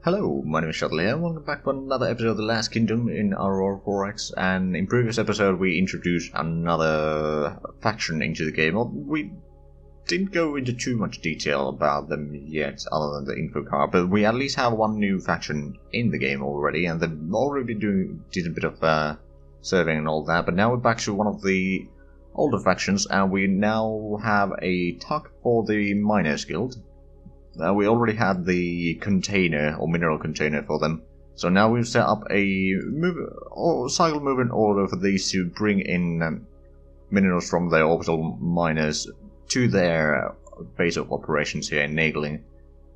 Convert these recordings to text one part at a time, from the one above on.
Hello, my name is Zhatelier, welcome back to another episode of The Last Kingdom in Aurora 4X, and in previous episode we introduced another faction into the game. Well, we didn't go into too much detail about them yet, other than the info card, but we at least have one new faction in the game already, and they've already been doing a bit of surveying and all that, but now we're back to one of the older factions, and we now have a tug for the Miners Guild. We already had the container, or mineral container for them, so now we've set up a cycle movement order for these to bring in minerals from their orbital miners to their base of operations here in Nagling.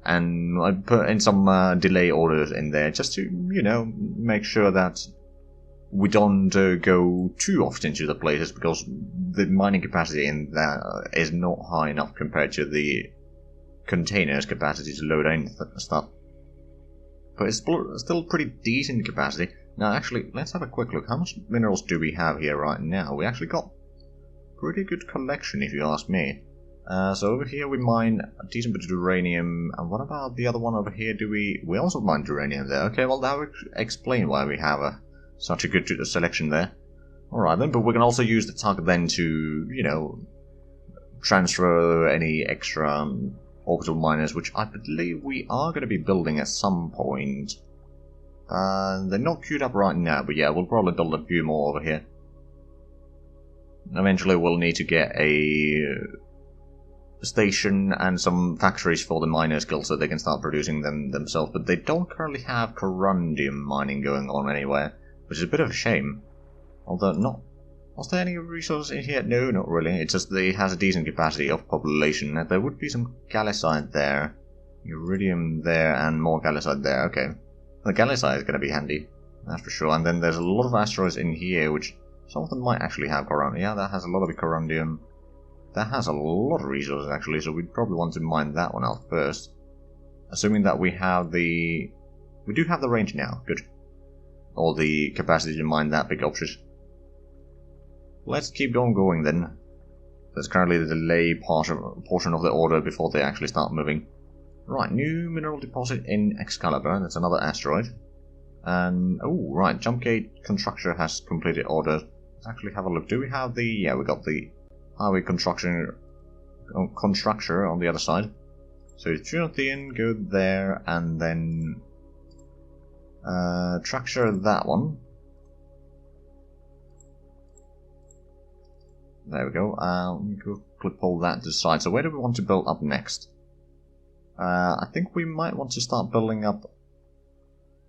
And I put in some delay orders in there, just to, you know, make sure that we don't go too often to the places, because the mining capacity in that is not high enough compared to the containers capacity to load in stuff. But it's still pretty decent capacity. Now actually, let's have a quick look. How much minerals do we have here right now? We actually got pretty good collection, if you ask me. So over here we mine a decent bit of uranium, and what about the other one over here? We also mine uranium there. Okay, well that would explain why we have such a good selection there. Alright then, but we can also use the tug then to, you know, transfer any extra orbital miners, which I believe we are going to be building at some point. They're not queued up right now, but yeah, we'll probably build a few more over here. Eventually we'll need to get a station and some factories for the Miners Guild so they can start producing them themselves, but they don't currently have corundium mining going on anywhere, which is a bit of a shame. Although not... Was there any resources in here? No, not really. It's just that it has a decent capacity of population. There would be some gallicite there, iridium there, and more gallicite there. Okay. The gallicite is going to be handy, that's for sure. And then there's a lot of asteroids in here, which some of them might actually have corundium. Yeah, that has a lot of corundium. That has a lot of resources, actually, so we'd probably want to mine that one out first. Assuming that we have the... We do have the range now. Good. Or the capacity to mine that big object. Let's keep on going then. There's currently the delay portion of the order before they actually start moving. Right, new mineral deposit in Excalibur. That's another asteroid. And, oh, right, jump gate constructor has completed order. Let's actually have a look. Do we have the... Yeah, we got the highway constructor on the other side. So tune at the end, go there, and then structure that one. There we go. We'll pull that to the side. So where do we want to build up next? I think we might want to start building up...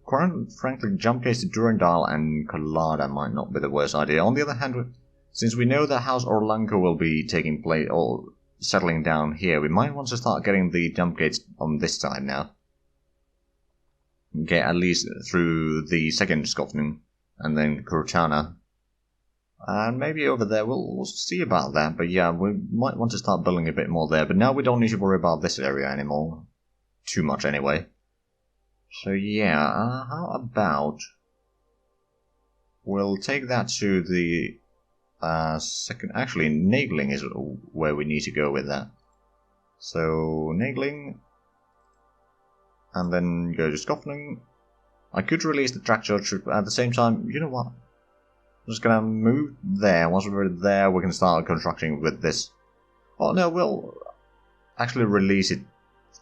Frankly, jump gates to Durandal and Collada might not be the worst idea. On the other hand, since we know that House Orlanco will be taking place or settling down here, we might want to start getting the jump gates on this side now. Get at least through the second Skopnin and then Kurtana. And maybe over there, we'll see about that, but yeah, we might want to start building a bit more there, but now we don't need to worry about this area anymore. Too much anyway. So yeah, how about... We'll take that to the second... Actually, Nagling is where we need to go with that. So, Nagling... And then go to Skopning. I could release the tractor troop, but at the same time, you know what? I'm just gonna move there. Once we're there, we can start constructing with this. Oh no, we'll actually release it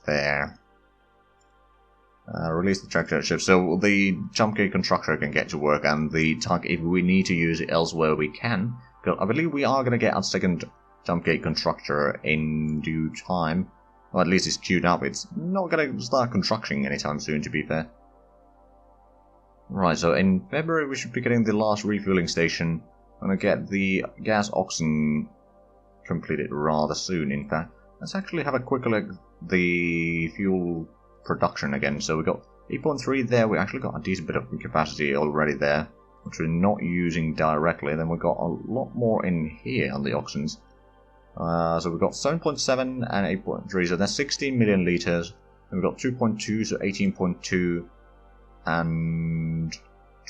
there. Release the tractor ship, so the jump gate constructor can get to work, and the tug, if we need to use it elsewhere, we can. I believe we are gonna get our second jump gate constructor in due time. Or at least it's queued up. It's not gonna start constructing anytime soon, to be fair. Right, so in February we should be getting the last refueling station. I'm gonna get the gas oxen completed rather soon, in fact. Let's actually have a quick look at the fuel production again. So we got 8.3 there, we actually got a decent bit of capacity already there, which we're not using directly. Then we've got a lot more in here on the oxens. So we've got 7.7 and 8.3, so that's 16 million litres. Then we've got 2.2, so 18.2. And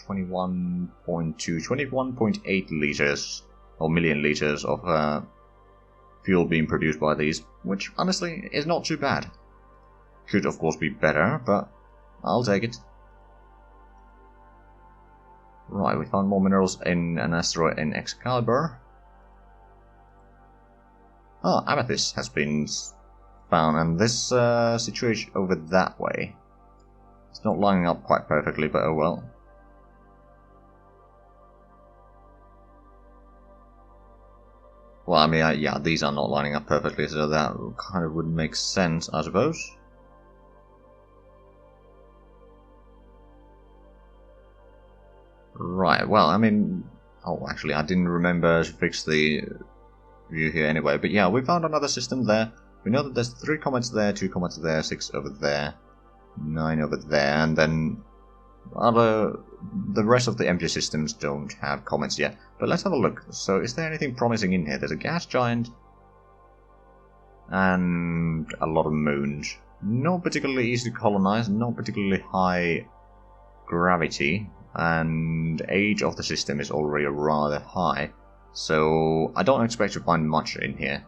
21.8 litres, or million litres of fuel being produced by these, which honestly is not too bad. Could of course be better, but I'll take it. Right, we found more minerals in an asteroid in Excalibur. Oh, Amethyst has been found, and this situation over that way. It's not lining up quite perfectly, but oh well. Well, I mean, yeah, these are not lining up perfectly, so that kind of would make sense, I suppose. Right, well, I mean... Oh, actually, I didn't remember to fix the view here anyway, but yeah, we found another system there. We know that there's 3 comets there, 2 comets there, 6 over there, 9 over there, and then the rest of the empty systems don't have comets yet. But let's have a look. So, is there anything promising in here? There's a gas giant, and a lot of moons. Not particularly easy to colonize, not particularly high gravity, and age of the system is already rather high, so I don't expect to find much in here.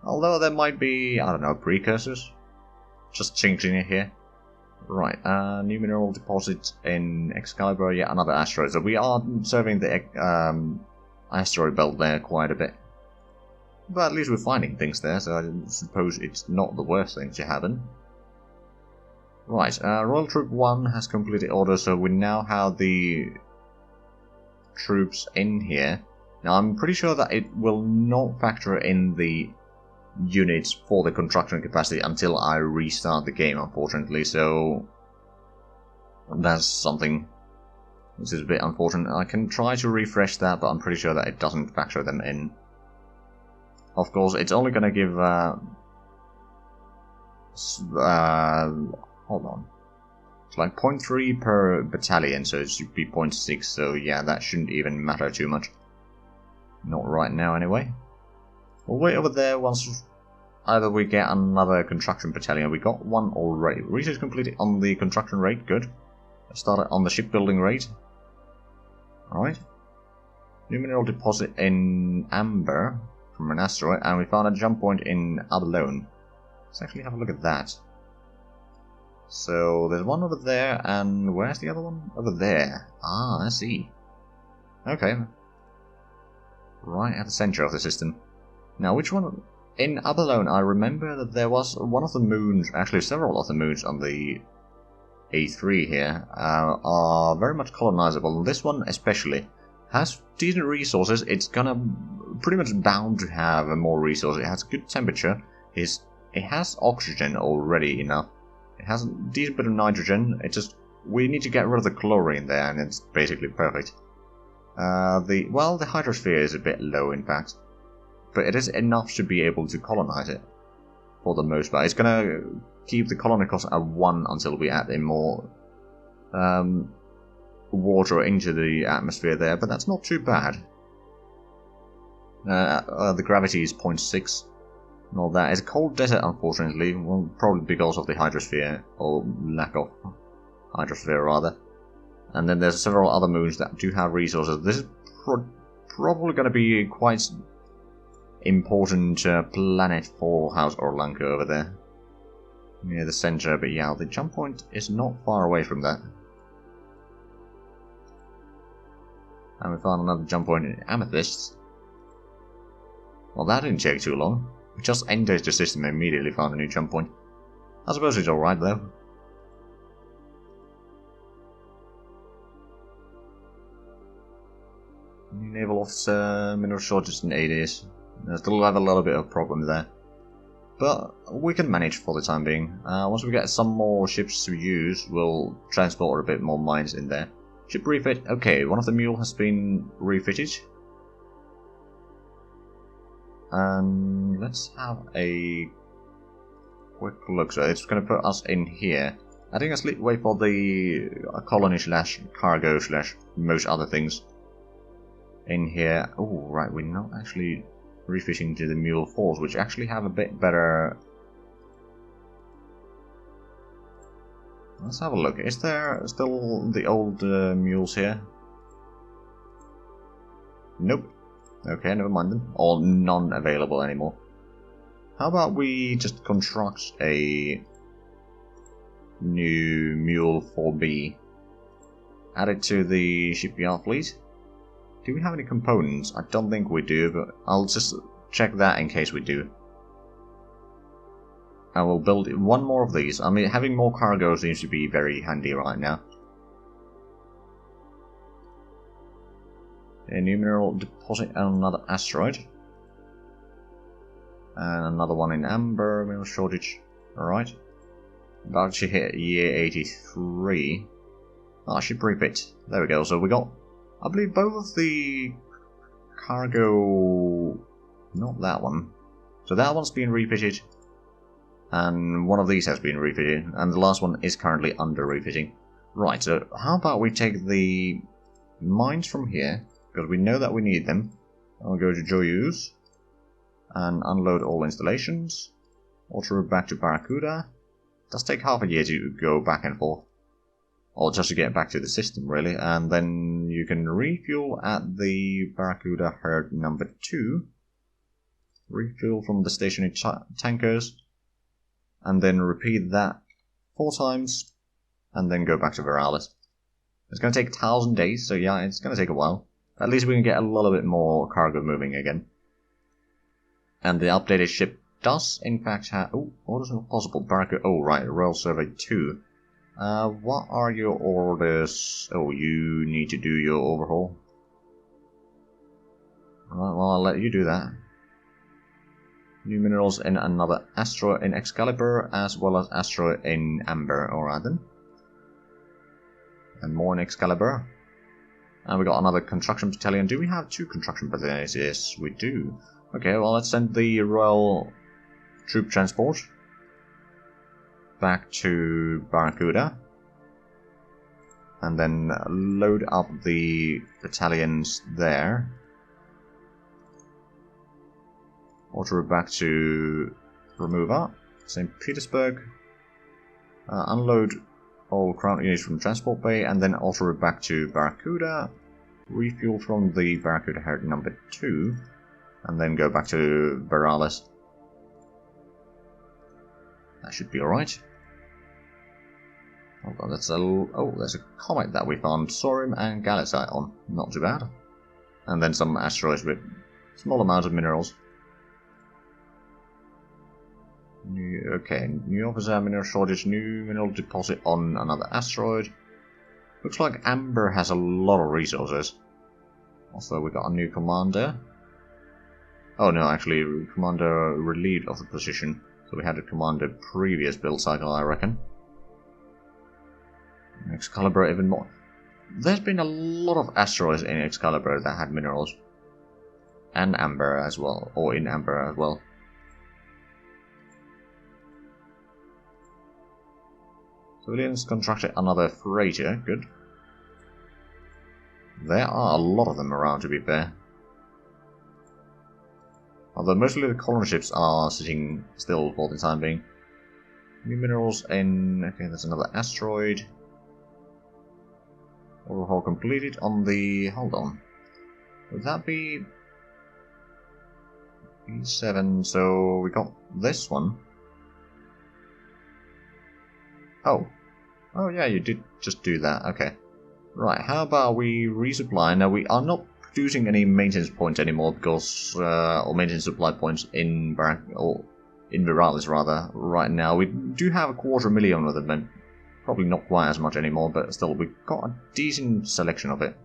Although there might be, I don't know, precursors? Just changing it here. Right, new mineral deposit in Excalibur, yeah, another asteroid. So we are serving the asteroid belt there quite a bit. But at least we're finding things there, so I suppose it's not the worst thing to happen. Right, Royal Troop 1 has completed order, so we now have the troops in here. Now, I'm pretty sure that it will not factor in the units for the construction capacity until I restart the game, unfortunately, so that's something which is a bit unfortunate. I can try to refresh that, but I'm pretty sure that it doesn't factor them in. Of course, it's only going to give hold on. It's like 0.3 per battalion, so it should be 0.6, so yeah, that shouldn't even matter too much. Not right now, anyway. We'll wait over there once either we get another construction battalion. We got one already. Research completed on the construction rate, good. Let's start on the shipbuilding rate. Alright. New mineral deposit in Amber from an asteroid, and we found a jump point in Abalone. Let's actually have a look at that. So, there's one over there, and where's the other one? Over there. Ah, I see. Okay. Right at the center of the system. Now, which one? In Abalone, I remember that there was one of the moons, actually several of the moons on the A3 here, are very much colonizable. And this one especially has decent resources. It's gonna pretty much bound to have more resources. It has good temperature. It has oxygen already enough. It has a decent bit of nitrogen. It just, we need to get rid of the chlorine there, and it's basically perfect. The hydrosphere is a bit low, in fact, but it is enough to be able to colonize it for the most part. It's gonna keep the colony cost at 1 until we add in more water into the atmosphere there, but that's not too bad. The gravity is 0.6. And all that. It's a cold desert, unfortunately, well, probably because of the hydrosphere, or lack of hydrosphere, rather. And then there's several other moons that do have resources. This is probably going to be quite important planet for House Orlanco over there, near the center, but yeah, the jump point is not far away from that. And we found another jump point in Amethyst. Well, that didn't take too long. We just entered the system and immediately found a new jump point. I suppose it's alright though. New naval officer, mineral shortage in 8 days. I still have a little bit of problem there. But we can manage for the time being. Once we get some more ships to use, we'll transport a bit more mines in there. Ship refit. Okay, one of the mule has been refitted. And let's have a quick look. So it's going to put us in here. I think let's wait for the colony / cargo / most other things in here. Oh, right, we're not actually refitting to the mule 4s, which actually have a bit better. Let's have a look. Is there still the old mules here? Nope. Okay, never mind them. Or none available anymore. How about we just construct a new Mule 4B. Add it to the shipyard fleet. Do we have any components? I don't think we do, but I'll just check that in case we do. I will build one more of these. I mean, having more cargo seems to be very handy right now. A new mineral deposit on another asteroid. And another one in amber, mineral shortage. Alright. About to hit year 83. Oh, ship refit. There we go. So we got, I believe, both of the cargo... Not that one. So that one's been refitted. And one of these has been refitted. And the last one is currently under refitting. Right, so how about we take the mines from here, because we know that we need them. I'll go to Joyous and unload all installations. Auto route back to Barracuda. It does take half a year to go back and forth. Or just to get back to the system, really. And then you can refuel at the Barracuda herd number 2. Refuel from the stationary tankers. And then repeat that 4 times. And then go back to Veralis. It's going to take 1,000 days, so yeah, it's going to take a while. At least we can get a little bit more cargo moving again. And the updated ship does, in fact, have... Oh, what is possible? Barracuda... Oh, right, Royal Survey 2. What are your orders? Oh, you need to do your overhaul. Right, well, I'll let you do that. New minerals in another asteroid in Excalibur, as well as asteroid in Amber, alright then. And more in Excalibur. And we got another construction battalion. Do we have 2 construction battalions? Yes, we do. Okay, well, let's send the Royal Troop Transport back to Barracuda. And then load up the battalions there. Auto route back to Remover, St. Petersburg. Unload all Crown units from Transport Bay, and then auto route back to Barracuda. Refuel from the Barracuda herd number 2, and then go back to Veralis. That should be alright. Oh god, that's a... Oh, there's a comet that we found Sorium and Galaxite on. Not too bad. And then some asteroids with small amounts of minerals. New officer, mineral shortage, new mineral deposit on another asteroid. Looks like Amber has a lot of resources. Also, we got a new commander. Oh no, actually, commander relieved of the position. So we had a commander previous build cycle, I reckon. Excalibur even more. There's been a lot of asteroids in Excalibur that had minerals. And Amber as well, or in Amber as well. Civilians constructed another freighter, good. There are a lot of them around, to be fair. Although mostly the colony ships are sitting still for the time being. New minerals in... Okay, there's another asteroid. Overhaul completed on the... Hold on. Would that be... E7, so we got this one. Oh. Oh yeah, you did just do that, okay. Right, how about we resupply? Now we are not producing any maintenance points anymore because... or maintenance supply points in Veralis rather, right now. We do have 250,000 of them, and probably not quite as much anymore, but still, we've got a decent selection of it.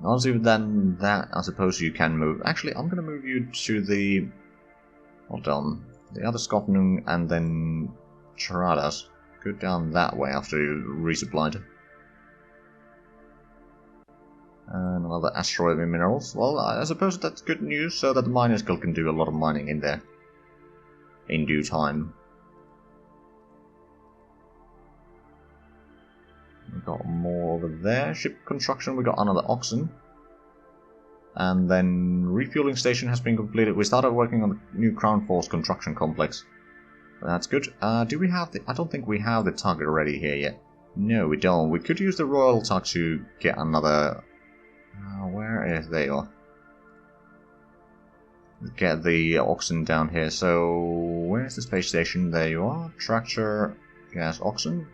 Other than that, I suppose you can move... Actually, I'm going to move you to the... Hold on. The other Scotland and then... Charadas. Go down that way after you resupplied. And another asteroid with minerals. Well, I suppose that's good news, so that the miners guild can do a lot of mining in there. In due time. We got more over there. Ship construction, we got another oxen. And then refueling station has been completed. We started working on the new Crown Force construction complex. That's good. Do we have the... I don't think we have the tug ready here yet. No, we don't. We could use the Royal Tug to get another... where is they are? Get the oxen down here. So, where Where's the space station? There you are. Tractor, gas, oxen.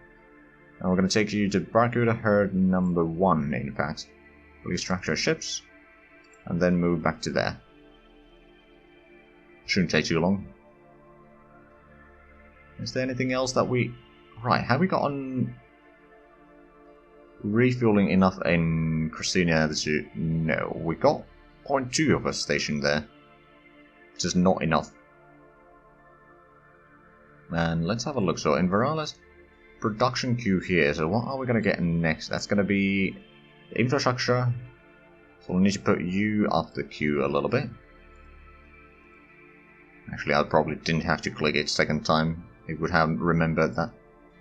And we're going to take you to Barracuda herd number 1, in fact. Please tractor ships. And then move back to there. Shouldn't take too long. Is there anything else that we... Right, have we gotten refueling enough in Christina to... No, we got 0.2 of a station there. Which is not enough. And let's have a look. So in Virales, production queue here. So what are we going to get next? That's going to be infrastructure. So we'll need to put you up the queue a little bit. Actually, I probably didn't have to click it second time. It would have remembered that.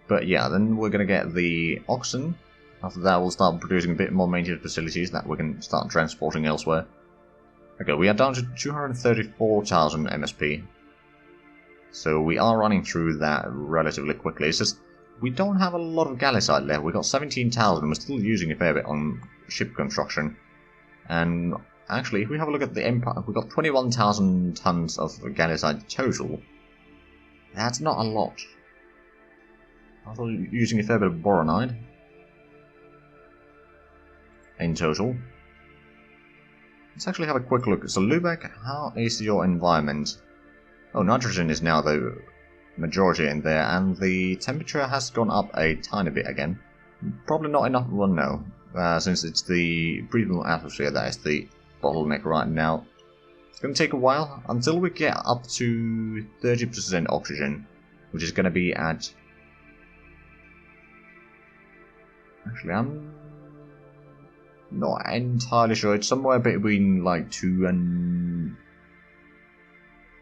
But yeah, then we're going to get the oxen. After that, we'll start producing a bit more maintenance facilities that we can start transporting elsewhere. Okay, we are down to 234,000 MSP. So we are running through that relatively quickly. It's just, we don't have a lot of Gallicite left. We got 17,000. We're still using a fair bit on ship construction. And actually, if we have a look at the Empire, we've got 21,000 tons of Gallicite total. That's not a lot. Also using a fair bit of boronite in total. Let's actually have a quick look. So Lubeck, how is your environment? Oh, nitrogen is now the majority in there, and the temperature has gone up a tiny bit again. Probably not enough, well no, since it's the breathable atmosphere that is the bottleneck right now. It's going to take a while until we get up to 30% oxygen, which is going to be at... Actually, I'm not entirely sure. It's somewhere between like 2 and...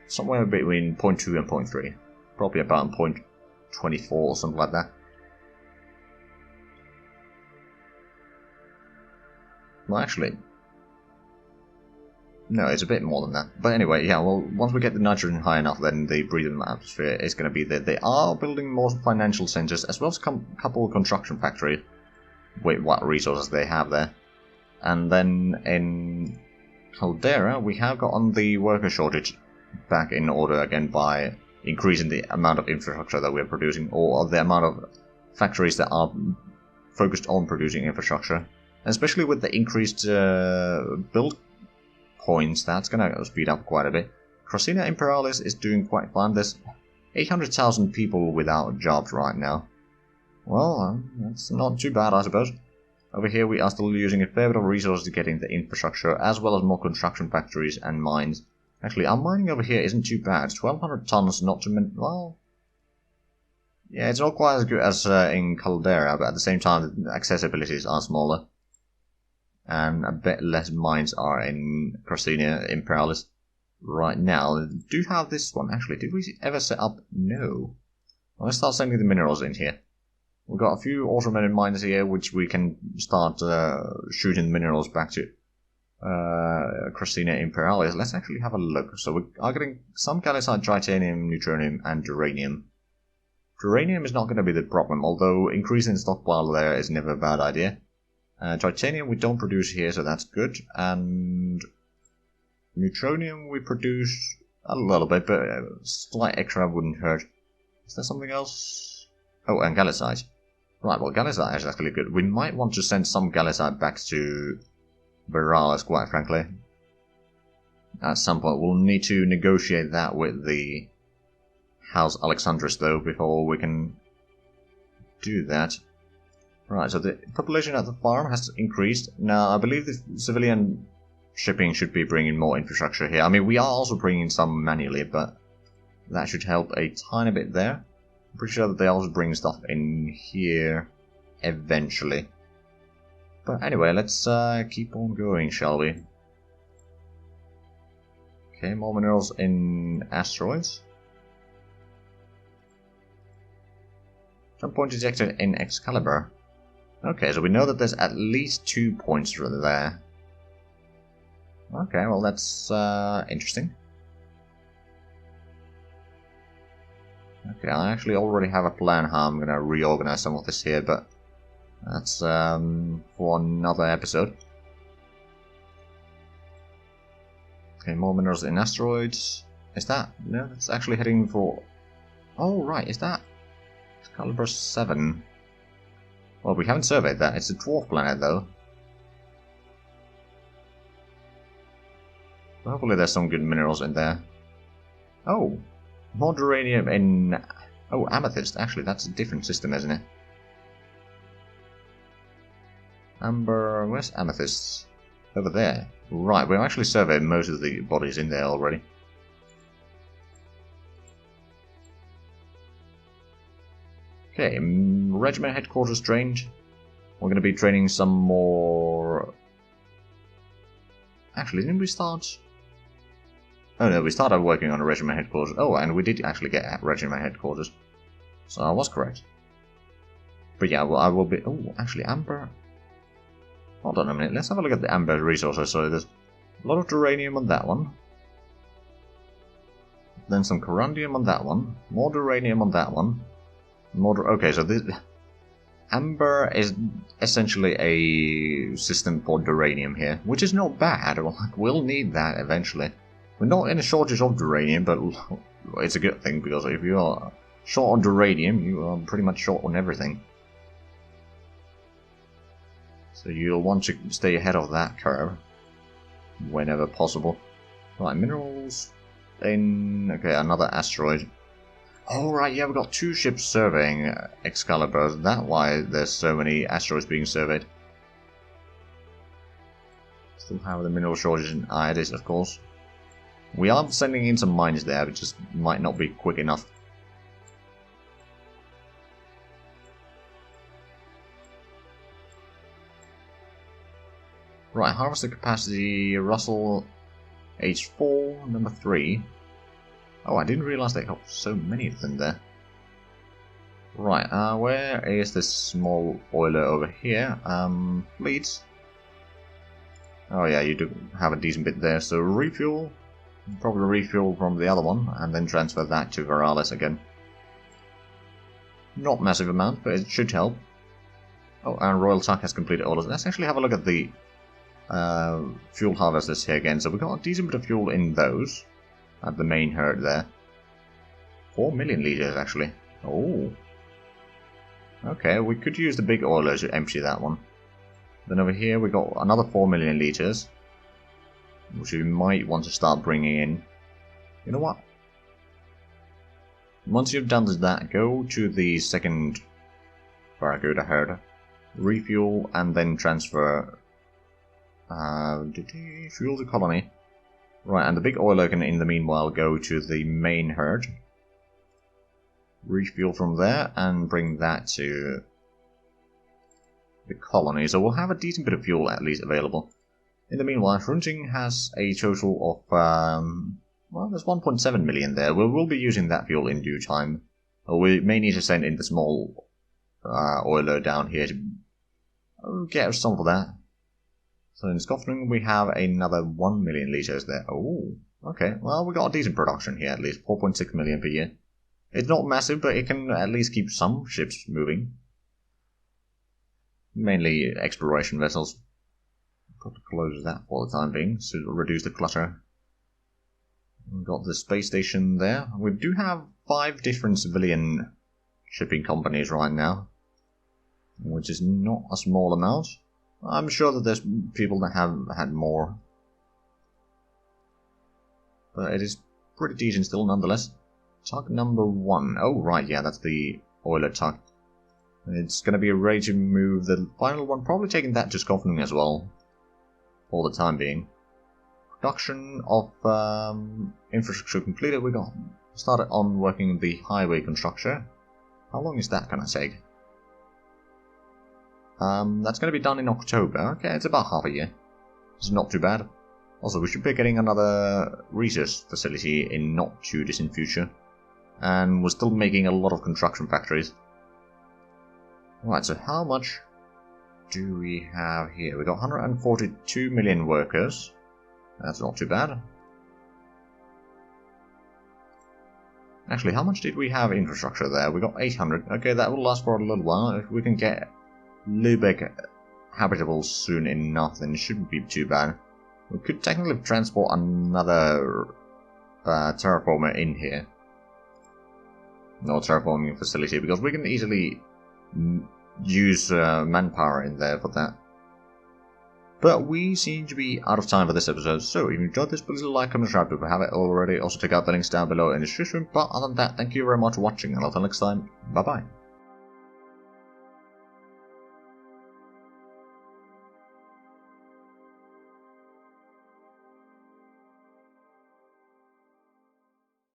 Somewhere between 0.2 and 0.3. Probably about 0.24 or something like that. Well, actually... No, it's a bit more than that. But anyway, yeah, well, once we get the nitrogen high enough, then the breathable atmosphere is going to be there. They are building more financial centers, as well as a couple of construction factories, with what resources they have there. And then in Caldera, we have gotten the worker shortage back in order again by increasing the amount of infrastructure that we're producing, or the amount of factories that are focused on producing infrastructure. And especially with the increased build points, that's going to speed up quite a bit. Crocina Imperialis is doing quite fine. There's 800,000 people without jobs right now. Well, that's not too bad, I suppose. Over here we are still using a fair bit of resources to get in the infrastructure, as well as more construction factories and mines. Actually, our mining over here isn't too bad. 1,200 tons, not to well... Yeah, it's not quite as good as in Caldera, but at the same time, the accessibilities are smaller. And a bit less mines are in Crocina Imperialis right now. They do have this one, actually. Did we ever set up? No. Well, let's start sending the minerals in here. We've got a few automated mines here, which we can start shooting the minerals back to Crocina Imperialis. Let's actually have a look. So we are getting some Gallicite, Tritanium, Neutronium, and Duranium. Duranium is not going to be the problem, although increasing stockpile there is never a bad idea. Tritanium we don't produce here, so that's good. And Neutronium we produce a little bit, but a slight extra wouldn't hurt. Is there something else? Oh, and Gallicite. Right, well, Gallicite is actually good. We might want to send some Gallicite back to Virales, quite frankly. At some point, we'll need to negotiate that with the House Alexandrus, though, before we can do that. Right, so the population at the farm has increased. Now, I believe the civilian shipping should be bringing more infrastructure here. I mean, we are also bringing some manually, but that should help a tiny bit there. I'm pretty sure that they also bring stuff in here eventually. But anyway, let's keep on going, shall we? Okay, more minerals in asteroids. Some point detected in Excalibur. Okay, so we know that there's at least 2 points there. Okay, well that's interesting. Okay, I actually already have a plan how I'm going to reorganize some of this here, but that's for another episode. Okay, more minerals in asteroids. Is that? No, it's actually heading for Oh, right, is that Caliber 7? Well, we haven't surveyed that. It's a dwarf planet, though. Hopefully there's some good minerals in there. Oh, more uranium in... Oh, amethyst. Actually, that's a different system, isn't it? Amber... Where's amethyst? Over there. Right, we've actually surveyed most of the bodies in there already. Okay, regiment headquarters trained. We're going to be training some more... Actually, didn't we start... Oh no, we started working on a regiment headquarters. Oh, and we did actually get regiment headquarters. So I was correct. But yeah, well, I will be... Oh, actually, Amber... Hold on a minute, let's have a look at the Amber resources. So there's a lot of uranium on that one. Then some corundium on that one. More uranium on that one. Okay, so this... Amber is essentially a system for uranium here, which is not bad. We'll need that eventually. We're not in a shortage of uranium, but it's a good thing, because if you are short on uranium, you are pretty much short on everything. So you'll want to stay ahead of that curve whenever possible. Right, minerals in... Okay, another asteroid. Oh, right, yeah, we've got 2 ships surveying Excalibur. That's why there's so many asteroids being surveyed. Still have the mineral shortage in Iodis, of course. We are sending in some mines there, but just might not be quick enough. Right, harvester capacity, Russell, H4, number 3. Oh, I didn't realize they got so many of them there. Right, where is this small oiler over here? Fleets. Oh yeah, you do have a decent bit there, so refuel. Probably refuel from the other one, and then transfer that to Veralis again. Not massive amount, but it should help. Oh, and Royal Tuck has completed orders. Let's actually have a look at the fuel harvesters here again. So we've got a decent bit of fuel in those. At the main herd there. 4 million liters, actually. Oh. Okay, we could use the big oiler to empty that one. Then over here we got another 4 million liters. Which we might want to start bringing in. You know what? Once you've done that, go to the second Barracuda herd. Refuel and then transfer... fuel the colony. Right, and the big oiler can in the meanwhile go to the main herd. Refuel from there and bring that to the colony. So we'll have a decent bit of fuel at least available. In the meanwhile, Hrunting has a total of, well, there's 1.7 million there. We'll be using that fuel in due time. We may need to send in the small oiler down here to get us some of that. So in Scotland we have another 1 million liters there. Oh, okay. Well, we got a decent production here at least. 4.6 million per year. It's not massive, but it can at least keep some ships moving. Mainly exploration vessels. Probably close that for the time being, so it'll reduce the clutter. We've got the space station there. We do have 5 different civilian shipping companies right now, which is not a small amount. I'm sure that there's people that have had more. But it is pretty decent still nonetheless. Tug number 1. Oh, right, yeah, that's the oiler tug. It's going to be ready to move the final one, probably taking that to Scotland as well. For the time being. Production of infrastructure completed. We got started on working the highway construction. How long is that going to take? That's going to be done in October. Okay, it's about half a year. It's not too bad. Also, we should be getting another research facility in not too distant future. And we're still making a lot of construction factories. Right, so how much do we have here? We got 142 million workers. That's not too bad. Actually, how much did we have infrastructure there? We got 800. Okay, that will last for a little while. If we can get Lübeck habitable soon enough, then it shouldn't be too bad. We could technically transport another terraformer in here. or terraforming facility, because we can easily use manpower in there for that. But we seem to be out of time for this episode, so if you enjoyed this, please like, comment, subscribe if you haven't already. Also check out the links down below in the description. But other than that, thank you very much for watching, and until next time, bye bye.